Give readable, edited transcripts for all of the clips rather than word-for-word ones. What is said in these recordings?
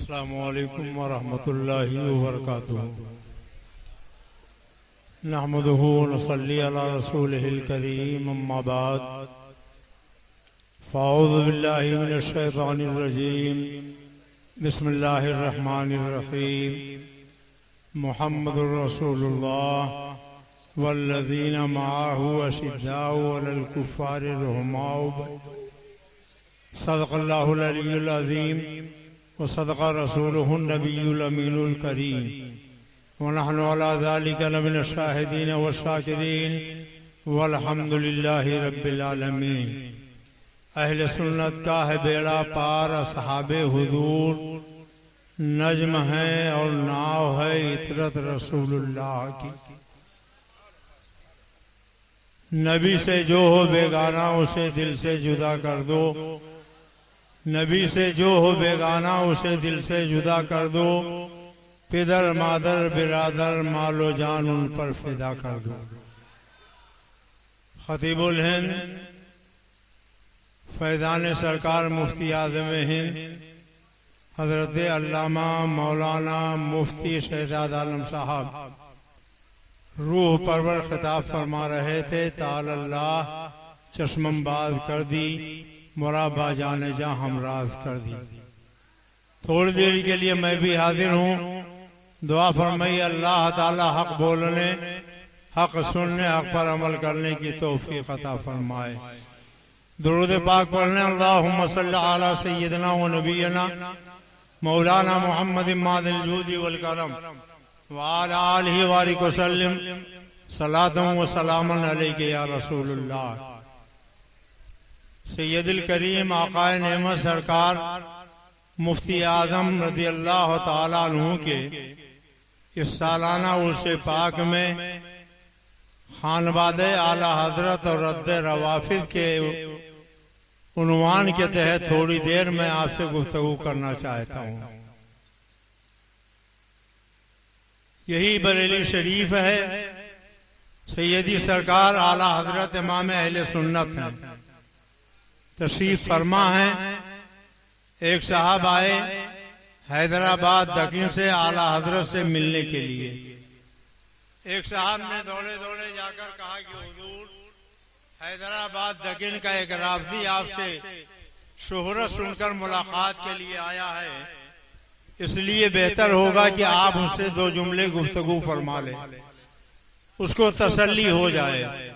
अस्सलामु अलैकुम व रहमतुल्लाहि व बरकातुहू। नहमदुहु व नसल्ली अला रसूलिहिल करीम, अम्मा बाद। फ़अऊज़ु बिल्लाहि मिनश शैतानिर रजीम। बिस्मिल्लाहिर रहमानिर रहीम। मुहम्मदुर रसूलुल्लाह वल्लज़ीना मअहु अशिद्दाउ अलल कुफ़्फ़ारि रुहमाउ बैनहुम। सदक़ल्लाहुल अलियुल अज़ीम व सदक़ रसूलुहुन नबियुल अमीनुल करीम व नहनु अला ज़ालिका लमिन शाहिदीन व शाकिरीन वल्हम्दुलिल्लाहि रब्बिल आलमीन। अहले सुन्नत का है बेड़ा पार, असहाबे हुजूर नज्म है और नाव है इतरत रसूलुल्लाह की। नबी से जो हो बेगाना उसे दिल से जुदा कर दो। नबी से जो हो बेगाना उसे दिल से जुदा कर दो। पिदर मादर बिरादर मालो जान उन पर फिदा कर दो। खतीबुल हिंद फैज़ान सरकार मुफ्ती आज़म हिंद हजरत अल्लामा मौलाना मुफ्ती शहजाद आलम साहब रूह परवर खिताब फरमा रहे थे। ताल अल्लाह चश्मबाज कर दी, मुराबा जाने जा हमराज कर दी। थोड़ी देर के लिए मैं भी हाजिर हूँ। दुआ फरमाइए अल्लाह ताला हक बोलने, हक सुनने, हक पर अमल करने की तौफीक अता फरमाए। दुरूद पाक पढ़ने अल्लाहुम्मा सल्ली अला सय्यिदना व नबियना मौलाना मुहम्मद मादिल जूदी वल करम व अला आलिहि व वसल्लम सलातम व सलामन अलैका या रसूलुल्लाह। सैयदुल करीम आकाए नेमत सरकार मुफ्ती आजम रज़ी अल्लाह ताला अन्हु के इस सालाना उर्से पाक में खानवादे आला हजरत और रद्द रवाफिद के उन्वान के तहत थोड़ी देर में आपसे गुफ्तगू करना चाहता हूँ। यही बरेली शरीफ है। सैयदी सरकार आला हजरत इमाम अहले सुन्नत हैं, तशरीफ फरमा है। एक साहब आए हैदराबाद दक्षिण से आला हजरत से मिलने के लिए। एक साहब ने दौड़े दौड़े जाकर कहा कि हुजूर, हैदराबाद दक्षिण का एक राफदी आपसे शोहरत सुनकर मुलाकात के लिए आया है, इसलिए बेहतर होगा कि आप उससे दो जुमले गुफ्तगू फरमा लें, उसको तसल्ली हो जाए।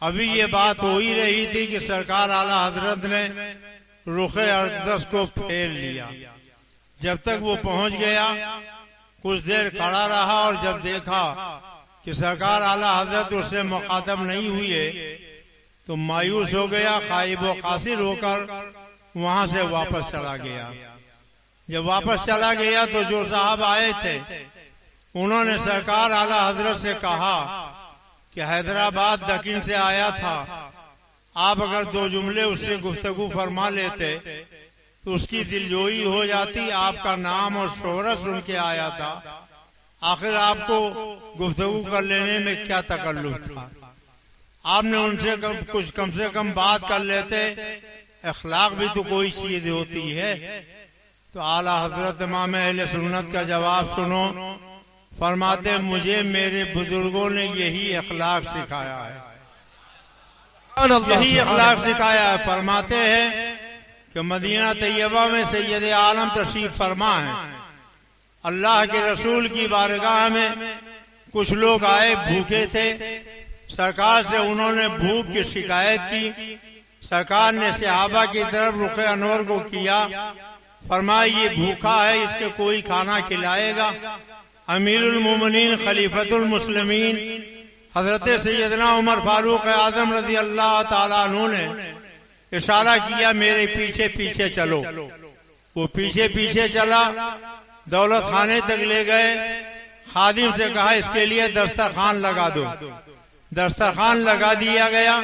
अभी ये बात हो ही रही थी कि सरकार आला हजरत ने रुखे अक़दस को फेर लिया। जब तक वो पहुंच गया कुछ देर खड़ा रहा और जब देखा कि सरकार आला हजरत उससे मुखातब नहीं हुए तो मायूस हो गया। खाइब व कासिर होकर वहां से वापस चला गया। जब वापस चला गया तो जो साहब आए थे उन्होंने सरकार आला हजरत से कहा कि हैदराबाद दक्षिण से आया था, आप अगर दो जुमले उससे गुफ्तगू फरमा लेते तो उसकी दिलजोई हो जाती। आपका नाम और शोहरत सुन के आया था, आखिर आपको गुफ्तगू कर लेने में क्या तकल्लुफ था। आपने उनसे कुछ कम से कम बात कर लेते, अखलाक भी तो कोई चीज होती है। तो आला हजरत इमाम अहले सुन्नत का जवाब सुनो। फरमाते, मुझे मेरे बुजुर्गों ने यही अखलाक सिखाया है, यही अखलाक सिखाया है। फरमाते हैं कि मदीना तैयबा में सैयद आलम तशरीफ फरमा है। अल्लाह के रसूल की बारगाह में कुछ लोग आए, भूखे थे। सरकार से उन्होंने भूख की शिकायत की। सरकार ने सहाबा की तरफ रुखे अनवर को किया, फरमाया ये भूखा है, इसके कोई खाना खिलाएगा। अमीरुल मोमिनीन खलीफतुल मुस्लिमीन हजरत सैयदना उमर फारूक आजम रज़ी अल्लाह ताला अन्हु ने इशारा किया, मेरे पीछे पीछे चलो। वो पीछे पीछे चला, दौलत खाने तक ले गए। खादिम से कहा इसके लिए दस्तरखान लगा दो। दस्तरखान लगा दिया गया।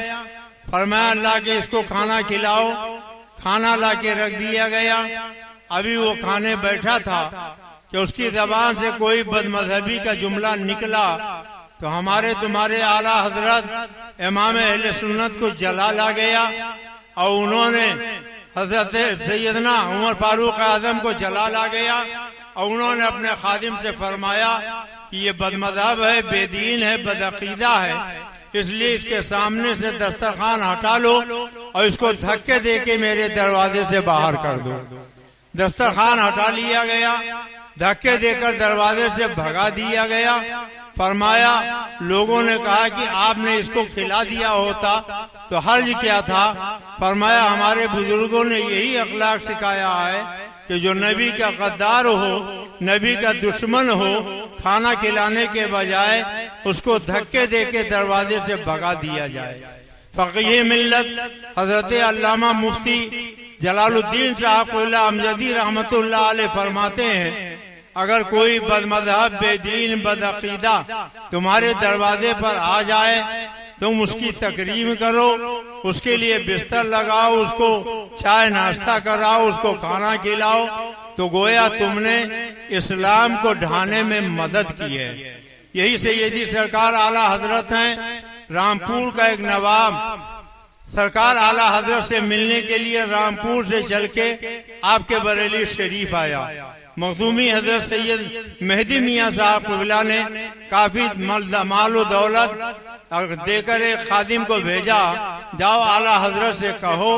फरमाया अल्लाह के इसको खाना खिलाओ। खाना ला के रख दिया गया। अभी वो खाने बैठा था कि उसकी जबान से कोई बदमजहबी का जुमला निकला तो हमारे तुम्हारे आला हजरत इमाम अहले सुन्नत को जला ला गया और उन्होंने हजरत सैयदना उमर फारूक आजम को जलाल आ गया और उन्होंने अपने खादिम से फरमाया कि ये बदमज़हब है, बेदीन है, बदअकीदा है, इसलिए इसके सामने से दस्तरखान हटा लो और इसको धक्के दे के मेरे दरवाजे से बाहर कर दो। दस्तरखान हटा लिया गया, धक्के देकर दरवाजे से भगा दिया गया। फरमाया लोगों ने कहा कि आपने इसको खिला दिया होता तो हर्ज क्या था। फरमाया हमारे बुजुर्गों ने यही अखलाक सिखाया है कि जो नबी का गद्दार हो, नबी का दुश्मन हो, खाना खिलाने के बजाय उसको धक्के दे के दरवाजे से भगा दिया जाए। फकीह मिल्लत हजरत अल्लामा मुफ्ती जलालुद्दीन साहब अमजदी रहमतुल्लाह अलैह फरमाते हैं, अगर कोई बदमज़हब, बेदीन, बदअकीदा तुम्हारे दरवाजे पर आ जाए तुम उसकी तकरीम करो, उसके लिए बिस्तर लगाओ, उसको चाय नाश्ता कराओ, उसको खाना खिलाओ, तो गोया तुमने इस्लाम को ढाने में मदद की है। यही सैयदी सरकार आला हजरत हैं। रामपुर का एक नवाब सरकार आला हजरत से मिलने के लिए रामपुर से चल के आपके बरेली शरीफ आया। मखदूमी हजरत सैयद मेहदी मियाँ साहब क़िबला ने काफी माल दौलत देकर एक खादिम को भेजा, जाओ आला हजरत से कहो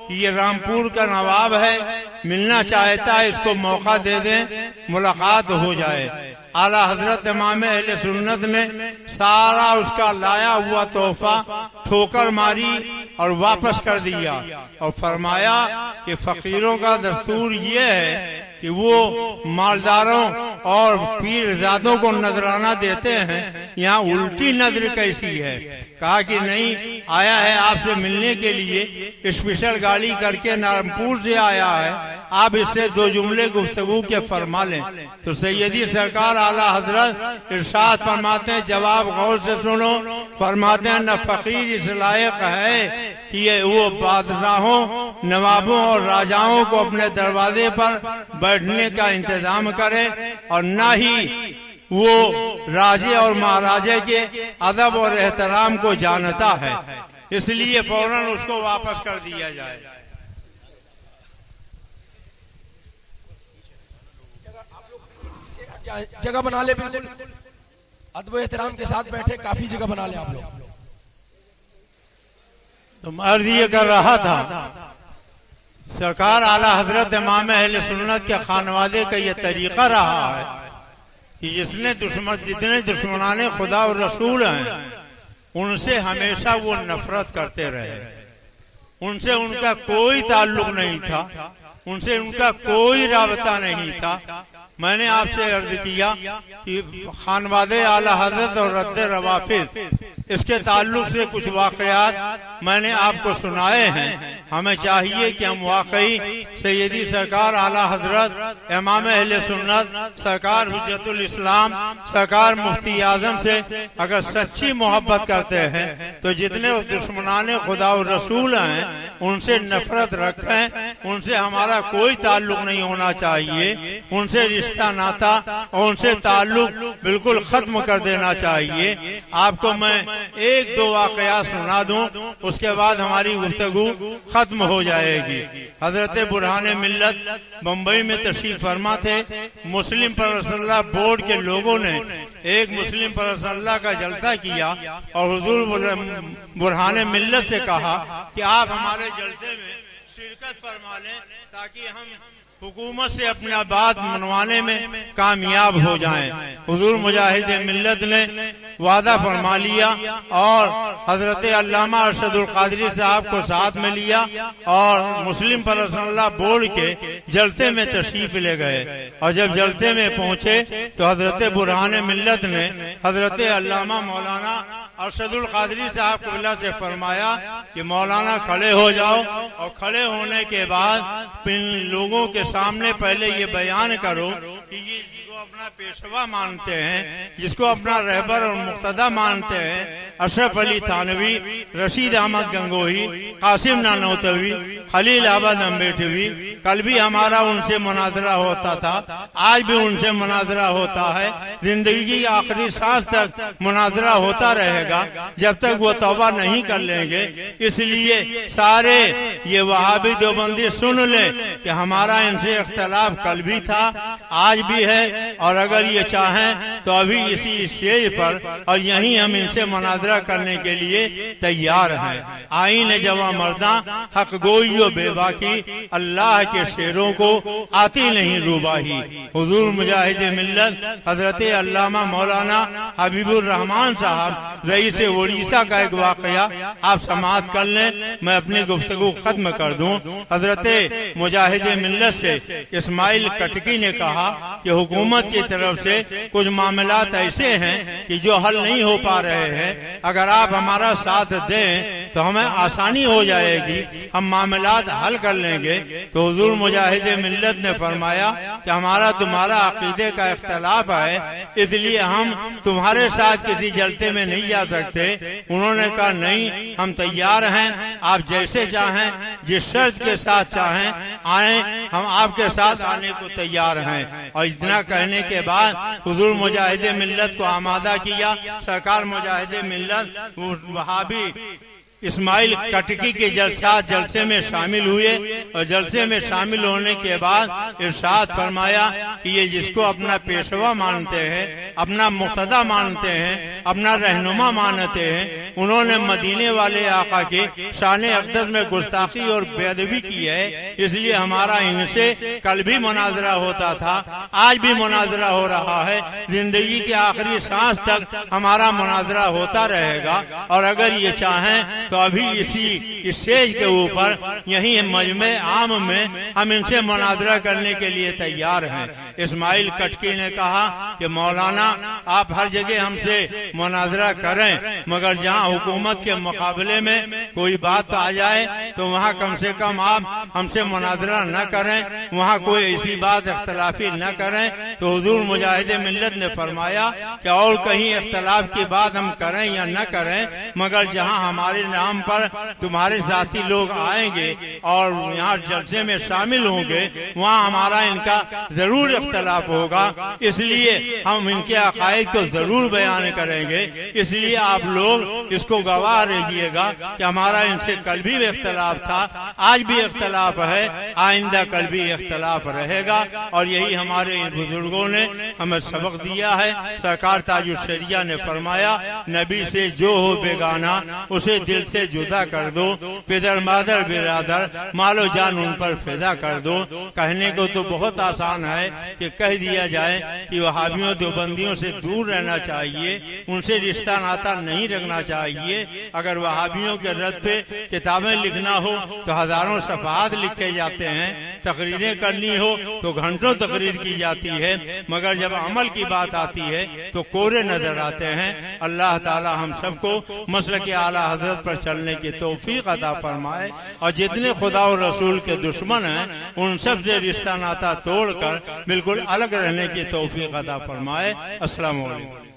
कि ये रामपुर का नवाब है, मिलना चाहता है, इसको मौका दे दें, मुलाकात हो जाए। आला हजरत इमाम अहले सुन्नत ने सारा उसका लाया हुआ तोहफा ठोकर मारी और वापस कर दिया और फरमाया कि फकीरों का दस्तूर ये है कि वो मालदारों और पीरजादों को नजराना देते हैं, यहाँ उल्टी नजर कैसी है। कहा कि नहीं, आया है आपसे मिलने के लिए, स्पेशल गाड़ी करके नागपुर से आया है, आप इससे दो जुमले गुफ्तगू के फरमा लें। तो सैयदी सरकार आला हजरत इरशाद फरमाते हैं, जवाब गौर से सुनो। फरमाते हैं न फकीर इस लायक है कि ये वो बादशाहों, नवाबों और राजाओं को अपने दरवाजे पर बैठने का इंतजाम करे और न ही वो राजे और महाराजे के अदब और एहतराम को जानता है, इसलिए फौरन उसको वापस कर दिया जाए। जगह बना ले, बिल्कुल अदब एहतराम के साथ बैठे, काफी जगह बना ले आप लोग। तो अर्ज ये कर रहा था, सरकार आला हजरत इमाम अहले सुन्नत के खानवादे का ये तरीका रहा है कि जितने दुश्मनाने खुदा और रसूल हैं उनसे हमेशा वो नफरत करते रहे। उनसे उनका कोई ताल्लुक नहीं था, उनसे उनका कोई राबता नहीं था। मैंने आपसे अर्ज किया कि खानवादे आला हजरत और रद्द रवाफिद, इसके ताल्लुक से कुछ वाकयात मैंने आपको सुनाए हैं। हमें चाहिए कि हम वाकई सैयदी सरकार आला हजरत इमाम अहले सुन्नत सरकार हुज्जतुल इस्लाम सरकार मुफ्ती आजम से अगर सच्ची मोहब्बत करते हैं तो जितने दुश्मनाने खुदा और रसूल हैं उनसे नफरत रखें, उनसे हमारा कोई ताल्लुक नहीं होना चाहिए, उनसे रिश्ता नाता और उनसे ताल्लुक बिल्कुल खत्म कर देना चाहिए। आपको मैं एक दो वाकया सुना दूं, उसके बाद हमारी गुफ्तगू खत्म हो जाएगी। हजरत बुरहान मिल्लत बम्बई में तशरीफ फरमा थे। मुस्लिम परसल्ला बोर्ड के लोगों ने एक मुस्लिम परसल्ला का जलसा किया और हुजूर बुरहान मिल्लत से कहा कि आप हमारे जलसे में शिरकत फरमा लें ताकि हम हुकूमत से अपना बात मनवाने में कामयाब हो जाएं। हुजूर मुजाहिद मिल्लत ने वादा फरमा लिया और हजरत अल्लामा अरशदुल कादरी साहब को साथ में लिया और मुस्लिम परसल्ला बोर्ड के जलसे में तशरीफ ले गए। और जब जलसे में पहुंचे तो हजरत बुरहान मिल्लत ने हजरत अल्लामा मौलाना अरशदुल कादरी साहब क़िबला से फरमाया कि मौलाना खड़े हो जाओ और खड़े होने के बाद इन लोगों के सामने पहले ये बयान करो कि ये अपना पेशवा मानते हैं, जिसको अपना रहबर और मुक्तदा मानते हैं, अशरफ अली थानवी, रशीद अहमद गंगोही, कासिम नानोतवी, खलील अहमद अम्बेडवी, कल भी हमारा उनसे मुनाजरा होता था, आज भी उनसे मुनाजरा होता है, जिंदगी की आखिरी सांस तक मुनाजरा होता रहेगा जब तक वो तौबा नहीं कर लेंगे। इसलिए सारे ये वहाबी देवबंदी सुन ले कि हमारा इनसे इख्तलाफ कल भी था, आज भी है, और अगर ये चाहें तो अभी इसी स्टेज पर और यहीं हम इनसे मुनाजरा करने के लिए तैयार हैं। आईन जवा मर्दा हक गोइयो बेबाकी, अल्लाह के शेरों को आती नहीं रूबाही। हुजूर मुजाहिद मिल्लत हजरत अल्लामा मौलाना हबीबुर रहमान साहब रईस उड़ीसा का एक वाकया आप समाअत कर लें, मैं अपनी गुफ्तगू खत्म कर दूं। हजरत मुजाहिद मिल्लत से इस्माइल कटकी ने कहा कि हुकूमत की तरफ से कुछ मामलात ऐसे हैं कि जो हल नहीं हो पा रहे हैं, अगर आप हमारा साथ दें तो हमें आसानी हो जाएगी, हम मामलात हल कर लेंगे। तो हुजूर मुजाहिद मिल्लत ने फरमाया कि हमारा तुम्हारा अकीदे का इख्तलाफ है, इसलिए हम तुम्हारे साथ किसी जलते में नहीं जा सकते। उन्होंने कहा नहीं, हम तैयार हैं, आप जैसे चाहें, जिस शर्त के साथ चाहें आए, हम आपके साथ आने को तैयार हैं। और इतना कहने के बाद हुजूर मुजाहिद मिल्लत को आमादा किया। सरकार मुजाहिद मिल्लत वहाबी इस्माइल कटकी के जलसे में शामिल हुए, और जलसे में शामिल होने के बाद इरशाद फरमाया कि ये जिसको अपना पेशवा मानते हैं, अपना मुक्तदा मानते हैं, अपना रहनुमा मानते हैं, उन्होंने मदीने वाले आका के शान अक़दस में गुस्ताखी और बेअदबी की है। इसलिए हमारा इनसे कल भी मुनाजरा होता था, आज भी मुनाजरा हो रहा है, जिंदगी के आखिरी सांस तक हमारा मुनाजरा होता रहेगा। और अगर ये चाहें तो अभी इसी स्टेज के ऊपर यहीं मजमे आम में हम इनसे मुनाजरा करने के लिए तैयार हैं। इस्माइल कटकी ने कहा कि मौलाना आप हर जगह हमसे मुनाजरा करें, मगर जहां हुकूमत के मुकाबले में कोई बात आ जाए तो वहां कम से कम आप हमसे मुनाजरा न करें, वहां कोई ऐसी बात इख्तलाफी न करें। तो हुजूर मुजाहिद मिल्लत ने फरमाया कि और कहीं इख्तलाफ की बात हम करें या न करें, मगर जहां हमारे नाम पर तुम्हारे साथी लोग आएंगे और यहाँ जलसे में शामिल होंगे, वहाँ हमारा इनका जरूर इख्तलाफ होगा। इसलिए हम इनके अकायद को जरूर बयान करेंगे। इसलिए आप लोग इसको गवाह रहिएगा कि हमारा इनसे कल भी इख्तलाफ था, आज भी इख्तलाफ है, आइंदा कल भी इख्तलाफ रहेगा। और यही हमारे इन बुजुर्गों ने हमें सबक दिया है। सरकार ताजुल शरिया ने फरमाया, नबी से जो हो बेगाना उसे दिल से जुदा कर दो, पिदर मादर बिरादर मालो जान उन पर फिदा कर दो। कहने को तो बहुत आसान है कि कह दिया जाए कि वहाबियों देवबंदियों से दूर रहना चाहिए, उनसे रिश्ता नाता नहीं रखना चाहिए। अगर वहाबियों के रद्द पे किताबें लिखना हो तो हजारों सफात लिखे जाते हैं, तकरीरें करनी हो तो घंटों तकरीर की जाती है, मगर जब अमल की बात आती है तो कोरे नजर आते हैं। अल्लाह ताला हम सबको मसलक के आला हजरत पर चलने की तौफीक अता फरमाए, और जितने खुदा और रसूल के दुश्मन हैं उन सब से रिश्ता नाता तोड़कर बिल्कुल अलग रहने की तौफीक अता फरमाए। अस्सलाम वालेकुम।